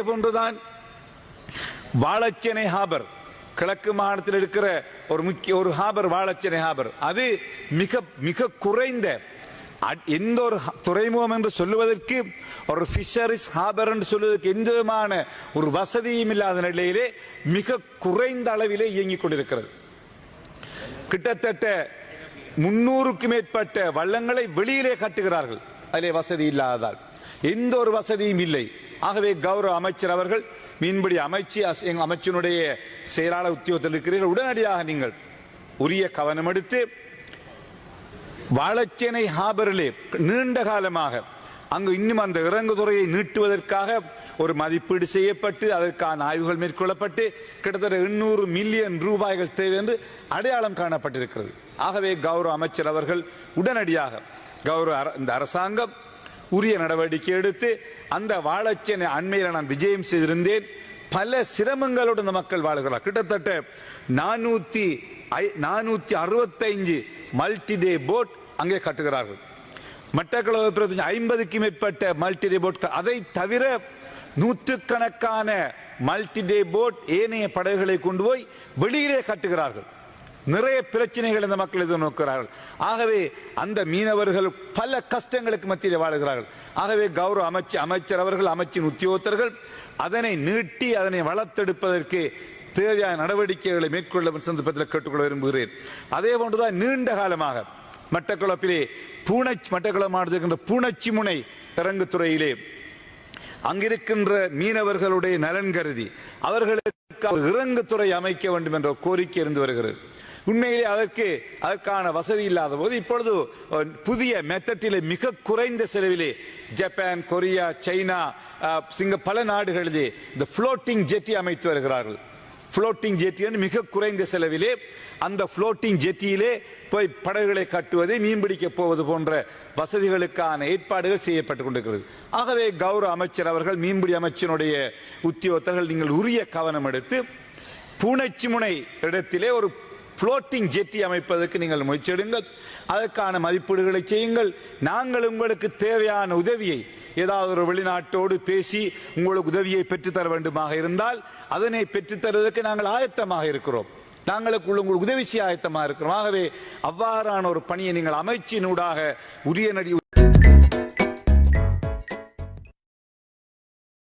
போன்றுதான் வாழைச்சேனை ஹாபர், கிழக்கு மாகாணத்தில் இருக்கிற ஒரு ஹாபர், வாழைச்சேனை ஹாபர், அது மிக மிக குறைந்த எந்த ஒரு துறைமுகம் என்று சொல்லுவதற்கு, ஒரு ஃபிஷரிஸ் ஹாபர் என்று சொல்வதற்கு எந்த விதமான ஒரு வசதியும் இல்லாத நிலையிலே மிக குறைந்த அளவிலே இயங்கிக் கொண்டிருக்கிறது. கிட்டத்தட்ட 300க்கும் மேற்பட்ட வள்ளங்களை வெளியிலே கட்டுகிறார்கள், அதிலே வசதி இல்லாததால். எந்த ஒரு வசதியும் இல்லை. ஆகவே கௌரவ அமைச்சர் அவர்கள், மீன்பிடி அமைச்சினுடைய செயலாளர் உத்தியோகத்தில் இருக்கிறீர்கள், உடனடியாக நீங்கள் உரிய கவனம் எடுத்து வாழைச்சேனை ஹாபரிலே நீண்ட காலமாக அங்கு இன்னும் அந்த இறங்குதுறையை நீட்டுவதற்காக ஒரு மதிப்பீடு செய்யப்பட்டு அதற்கான ஆய்வுகள் மேற்கொள்ளப்பட்டு கிட்டத்தட்ட 800 மில்லியன் ரூபாய்கள் தேவை என்று அடையாளம் காணப்பட்டிருக்கிறது. ஆகவே கௌரவ அமைச்சர் அவர்கள் உடனடியாக இந்த அரசாங்கம் உரிய நடவடிக்கை எடுத்து அந்த வாழைச்சேனை அண்மையில் நான் விஜயம் செய்திருந்தேன். பல சிரமங்களோடு இந்த மக்கள் வாழ்கிறார். கிட்டத்தட்ட 465 மல்டி டே போட் அங்கே கட்டுகிறார்கள். மட்டக்களப்பு 50க்கும் மேற்பட்ட மல்டி டே போட், அதை தவிர நூற்றுக்கணக்கான மல்டி டே போட் ஏனைய படகுகளை கொண்டு போய் வெளியிலே கட்டுகிறார்கள். நிறைய பிரச்சனைகள் இந்த மக்கள் எதிர்நோக்கிறார்கள். ஆகவே அந்த மீனவர்கள் பல கஷ்டங்களுக்கு மத்தியில் வாழுகிறார்கள். ஆகவே கௌரவ அமைச்சர் அவர்கள், அமைச்சின் உத்தியோகத்தர்கள் அதனை நீட்டி அதனை வளர்த்தெடுப்பதற்கு தேவையான நடவடிக்கைகளை மேற்கொள்ள சந்தர்ப்பத்தில் கேட்டுக்கொள்ள விரும்புகிறேன். அதே போன்றுதான் நீண்ட காலமாக மட்டக்களப்பிலே மட்டக்களப்பு மாவட்டத்தில் பூனச்சி முனை இறங்குதுறையிலே அங்கிருக்கின்ற மீனவர்களுடைய நலன் கருதி அவர்களுக்கு இறங்குதுறை அமைக்க வேண்டும் என்ற கோரிக்கை இருந்து வருகிறது. உண்மையிலே அதற்கான வசதி இல்லாத போது இப்பொழுது புதிய மெத்தட்டிலே மிக குறைந்த செலவிலே ஜப்பான், கொரியா, சைனா, பல நாடுகளிலே இந்த புளோட்டிங் ஜெட்டி அமைத்து வருகிறார்கள். புளோட்டிங் ஜெட்டி மிக குறைந்த செலவிலே அந்த புளோட்டிங் ஜெட்டியிலே போய் படகுகளை கட்டுவது, மீன்பிடிக்க போவது போன்ற வசதிகளுக்கான ஏற்பாடுகள் செய்யப்பட்டுக் கொண்டிருக்கிறது. ஆகவே கௌரவ அமைச்சர் அவர்கள், மீன்பிடி அமைச்சினுடைய உத்தியோகத்தர்கள், நீங்கள் உரிய கவனம் எடுத்து பூனச்சி முனை இடத்திலே ஒரு புளோட்டிங் ஜெட்டி அமைப்பதற்கு நீங்கள் முயற்சி எடுங்கள். அதற்கான மதிப்பீடுகளை செய்யுங்கள். நாங்கள் உங்களுக்கு தேவையான உதவியை, ஏதாவது ஒரு வெளிநாட்டோடு பேசி உங்களுக்கு உதவியை பெற்றுத்தர வேண்டுமாக இருந்தால் அதனை பெற்றுத்தருவதற்கு நாங்கள் ஆயத்தமாக இருக்கிறோம். உங்களுக்கு உதவி செய்ய ஆயத்தமாக இருக்கிறோம். ஆகவே அவ்வாறான ஒரு பணியை நீங்கள் அமைச்சினூடாக உரிய